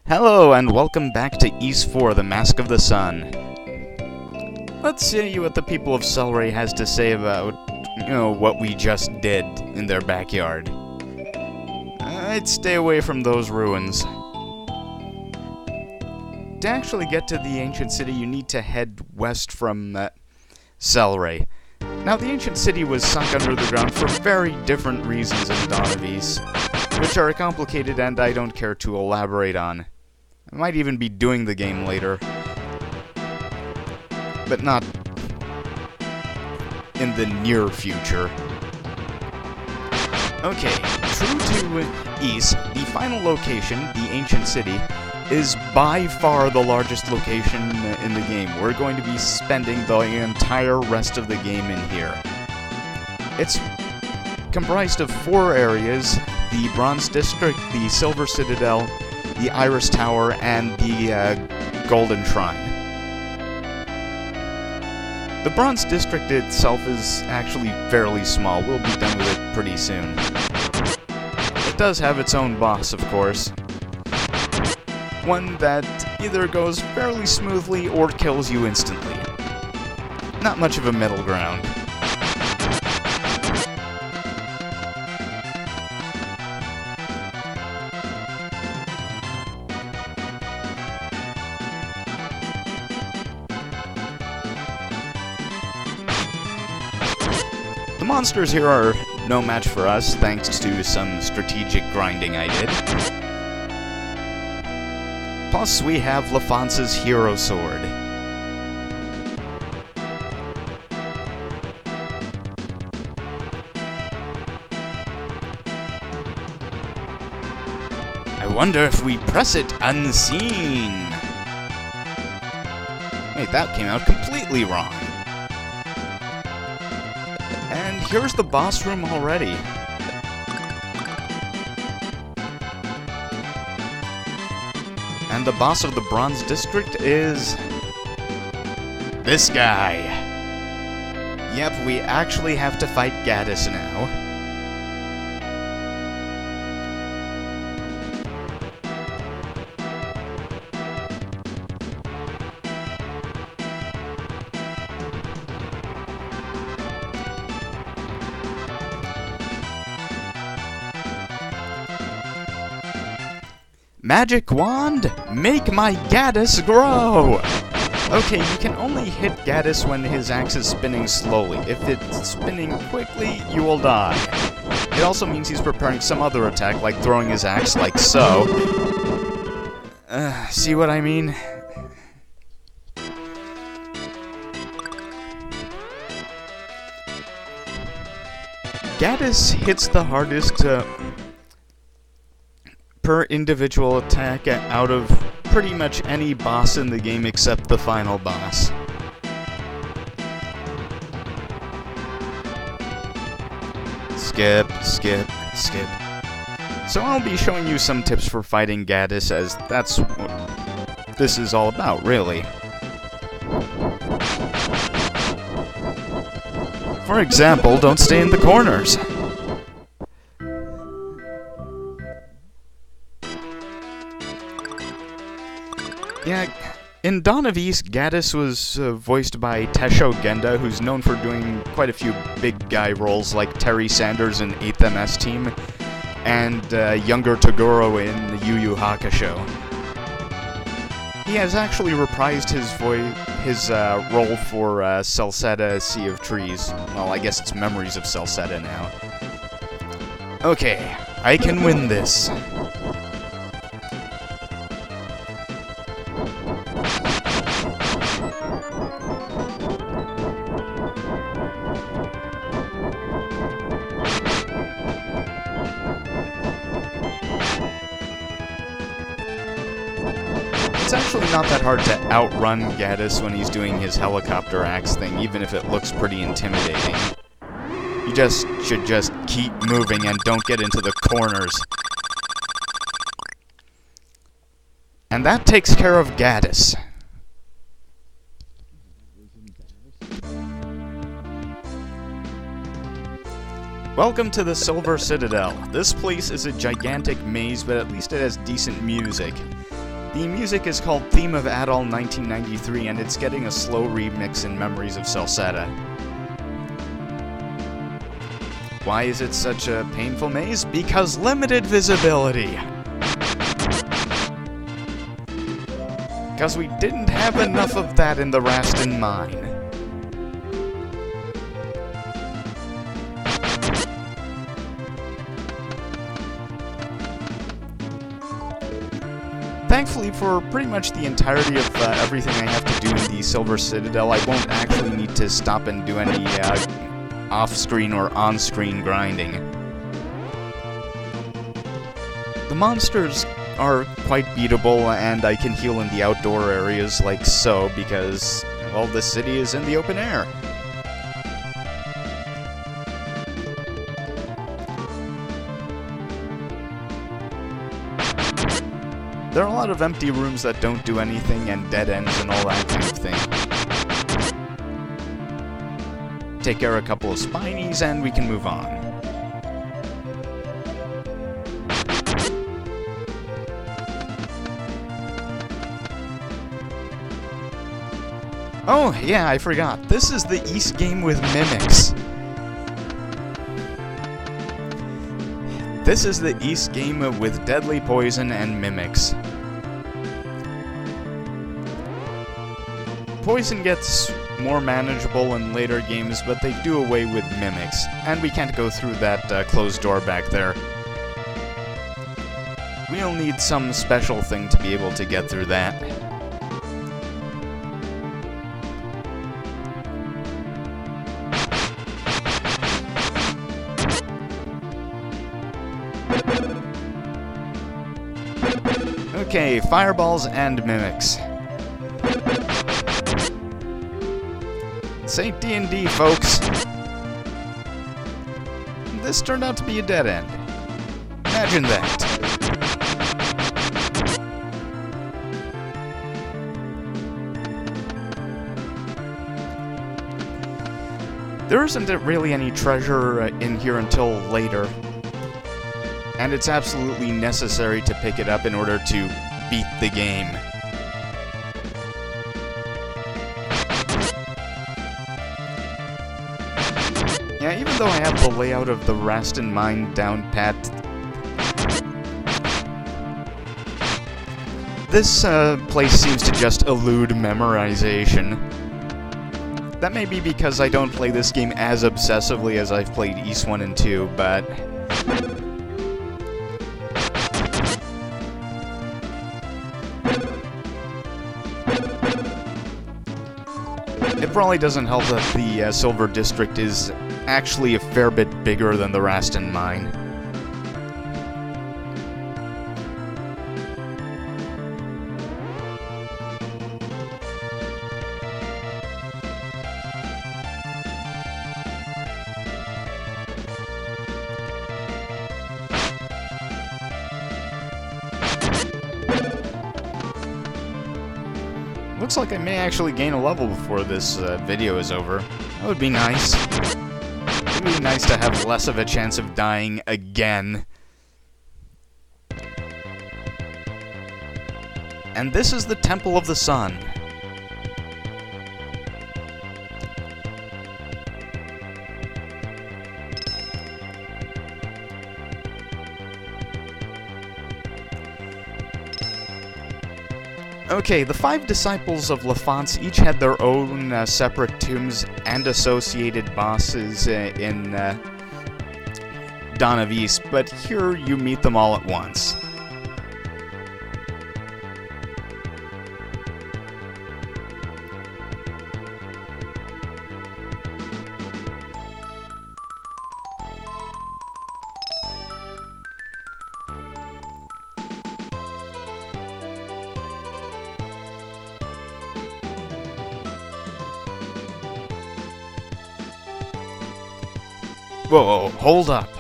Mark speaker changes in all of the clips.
Speaker 1: Hello and welcome back to Ys 4, The Mask of the Sun. Let's see what the people of Celeray has to say about, what we just did in their backyard. I'd stay away from those ruins. To actually get to the ancient city, you need to head west from Celeray. Now, the ancient city was sunk under the ground for very different reasons in Dawn of Ys, which are complicated and I don't care to elaborate on. I might even be doing the game later, but not in the near future. Okay, true to Ys, the final location, the ancient city, is by far the largest location in the game. We're going to be spending the entire rest of the game in here. It's comprised of 4 areas: the Bronze District, the Silver Citadel, the Iris Tower, and the Golden Shrine. The Bronze District itself is actually fairly small. We'll be done with it pretty soon. It does have its own boss, of course. One that either goes fairly smoothly or kills you instantly. Not much of a middle ground. The monsters here are no match for us, thanks to some strategic grinding I did. Plus, we have LaFonce's Hero Sword. I wonder if we press it unseen. Wait, that came out completely wrong. And here's the boss room already. And the boss of the Bronze District is this guy. Yep, we actually have to fight Gaddis now. Magic Wand, make my Gaddis grow! Okay, you can only hit Gaddis when his axe is spinning slowly. If it's spinning quickly, you will die. It also means he's preparing some other attack, like throwing his axe like so. See what I mean? Gaddis hits the hardest per individual attack out of pretty much any boss in the game except the final boss. Skip, skip, skip. So I'll be showing you some tips for fighting Gaddis, as that's what this is all about, really. For example, don't stay in the corners. Yeah, in Dawn of Ys, Gaddis was voiced by Tesho Genda, who's known for doing quite a few big guy roles like Terry Sanders in 8th MS Team, and younger Toguro in Yu Yu Hakusho. He has actually reprised his role for Celceta Sea of Trees. Well, I guess it's Memories of Celceta now. Okay, I can win this. It's actually not that hard to outrun Gaddis when he's doing his helicopter axe thing, even if it looks pretty intimidating. You should just keep moving and don't get into the corners. And that takes care of Gaddis. Welcome to the Silver Citadel. This place is a gigantic maze, but at least it has decent music. The music is called Theme of Adol 1993, and it's getting a slow remix in Memories of Celceta. Why is it such a painful maze? Because limited visibility. Because we didn't have enough of that in the Rastin Mine. Thankfully, for pretty much the entirety of everything I have to do in the Silver Citadel, I won't actually need to stop and do any off-screen or on-screen grinding. The monsters are quite beatable, and I can heal in the outdoor areas like so, because, well, the city is in the open air. There are a lot of empty rooms that don't do anything, and dead ends and all that kind of thing. Take care of a couple of spinies, and we can move on. Oh, yeah, I forgot. This is the Ys game with mimics. This is the Ys game with deadly poison and mimics. Poison gets more manageable in later games, but they do away with mimics, and we can't go through that closed door back there. We'll need some special thing to be able to get through that. Okay, fireballs and mimics. This ain't D&D, folks. This turned out to be a dead end. Imagine that. There isn't really any treasure in here until later, and it's absolutely necessary to pick it up in order to beat the game. Yeah, even though I have the layout of the Rastin Mine down pat, this place seems to just elude memorization. That may be because I don't play this game as obsessively as I've played Ys 1 and 2, but it probably doesn't help that the Silver District is actually a fair bit bigger than the Rastin Mine. Looks like I may actually gain a level before this video is over. That would be nice. It would be nice to have less of a chance of dying again. And this is the Temple of the Sun. Okay, the 5 disciples of Lafance each had their own separate tombs and associated bosses in Dawn of Ys, but here you meet them all at once. Whoa, hold up.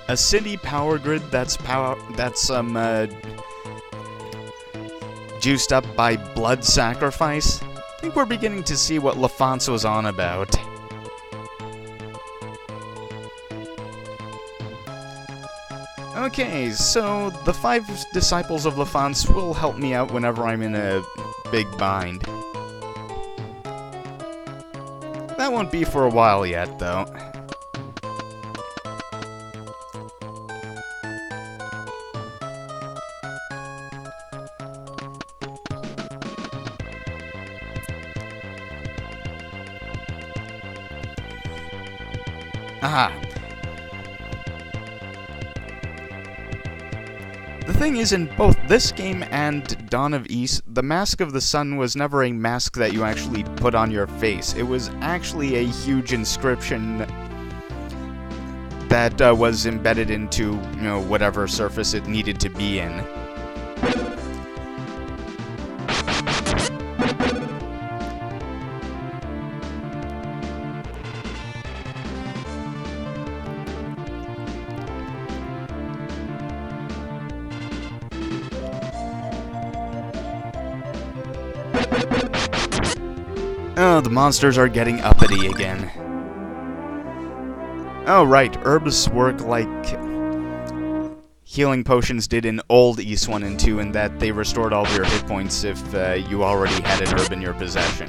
Speaker 1: A city power grid that's juiced up by blood sacrifice? I think we're beginning to see what Lafance was on about. Okay, so the 5 Disciples of Lafance will help me out whenever I'm in a big bind. That won't be for a while yet, though. Aha! The thing is, in both this game and Dawn of Ys, the Mask of the Sun was never a mask that you actually put on your face. It was actually a huge inscription that was embedded into, you know, whatever surface it needed to be in. Oh, the monsters are getting uppity again. Oh, right, herbs work like healing potions did in old Ys 1 and 2, in that they restored all of your hit points if you already had an herb in your possession.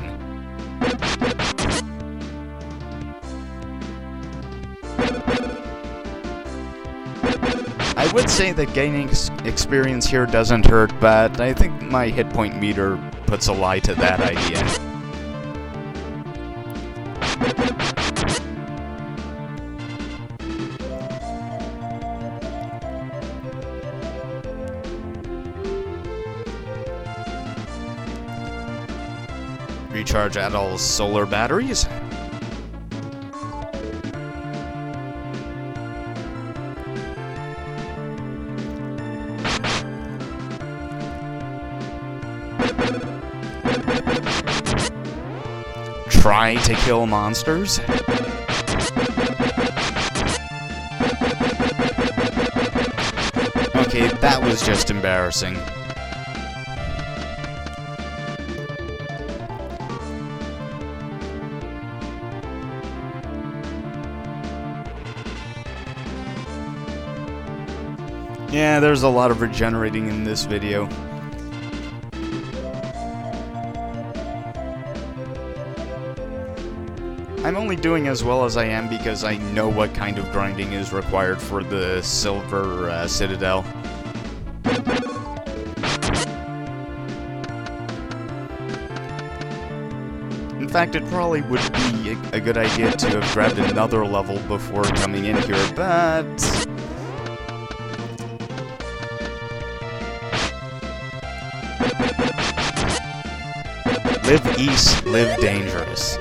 Speaker 1: I would say that gaining experience here doesn't hurt, but I think my hit point meter puts a lie to that idea. Recharge Adol's solar batteries. Try to kill monsters. Okay, that was just embarrassing. Yeah, there's a lot of regenerating in this video. I'm only doing as well as I am because I know what kind of grinding is required for the Silver Citadel. In fact, it probably would be a good idea to have grabbed another level before coming in here, but... Live Ys, live dangerous.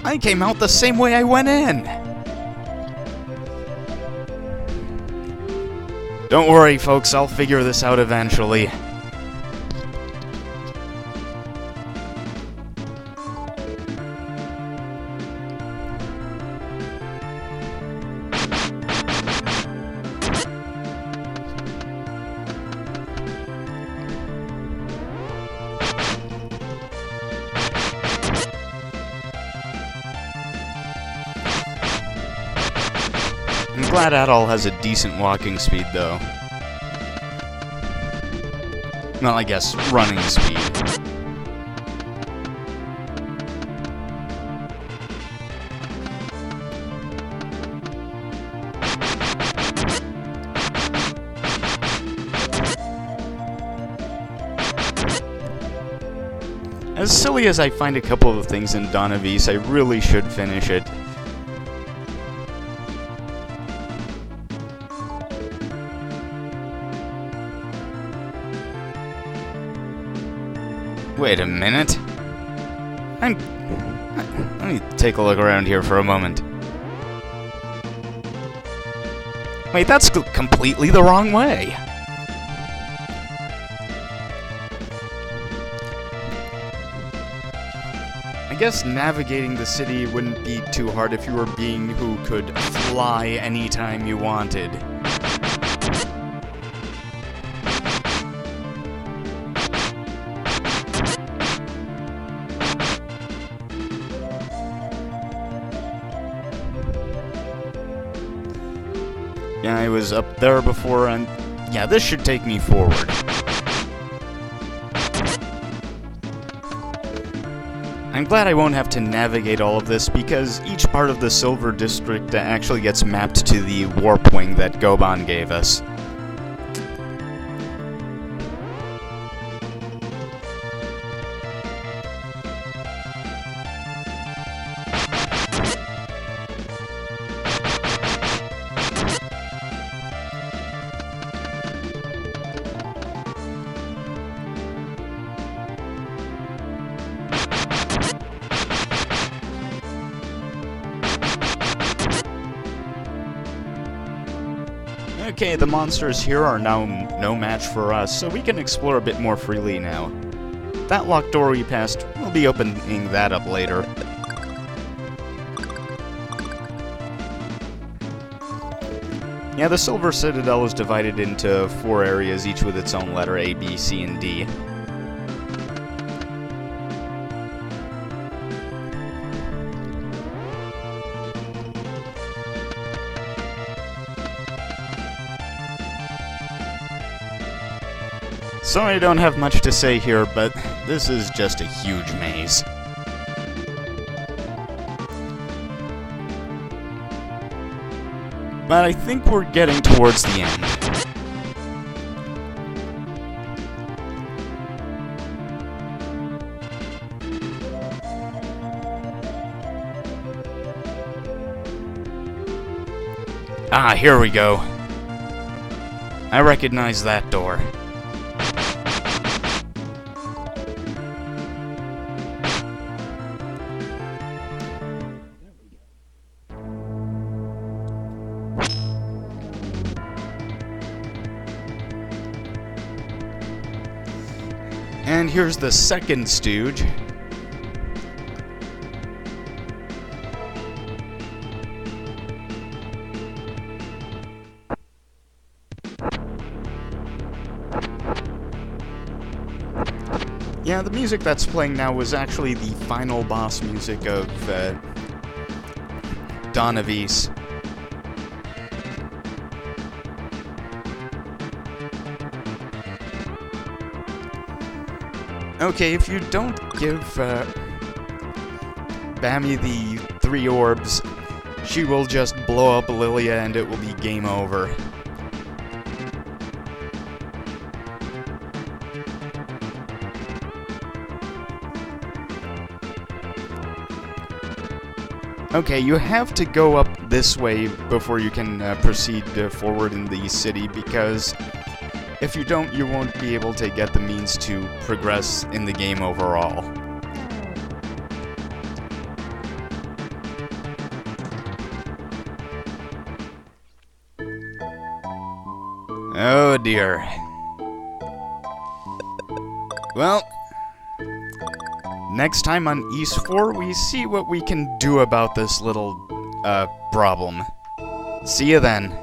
Speaker 1: I came out the same way I went in! Don't worry, folks, I'll figure this out eventually. I'm glad Adol has a decent walking speed, though. Well, I guess running speed. As silly as I find a couple of things in Dawn of Ys, I really should finish it. Wait a minute. Let me take a look around here for a moment. Wait, that's completely the wrong way. I guess navigating the city wouldn't be too hard if you were a being who could fly anytime you wanted. Yeah, I was up there before, and yeah, this should take me forward. I'm glad I won't have to navigate all of this, because each part of the Silver District actually gets mapped to the warp wing that Goban gave us. Okay, the monsters here are now no match for us, so we can explore a bit more freely now. That locked door we passed, we'll be opening that up later. Yeah, the Silver Citadel is divided into 4 areas, each with its own letter A, B, C, and D. Sorry I don't have much to say here, but this is just a huge maze. But I think we're getting towards the end. Ah, here we go. I recognize that door. And here's the second stooge. Yeah, the music that's playing now was actually the final boss music of Dawn of Ys. Okay, if you don't give Bammy the 3 orbs, she will just blow up Lilia and it will be game over. Okay, you have to go up this way before you can proceed forward in the city, because if you don't, you won't be able to get the means to progress in the game overall. Oh dear. Well, next time on Ys 4, we see what we can do about this little, problem. See you then.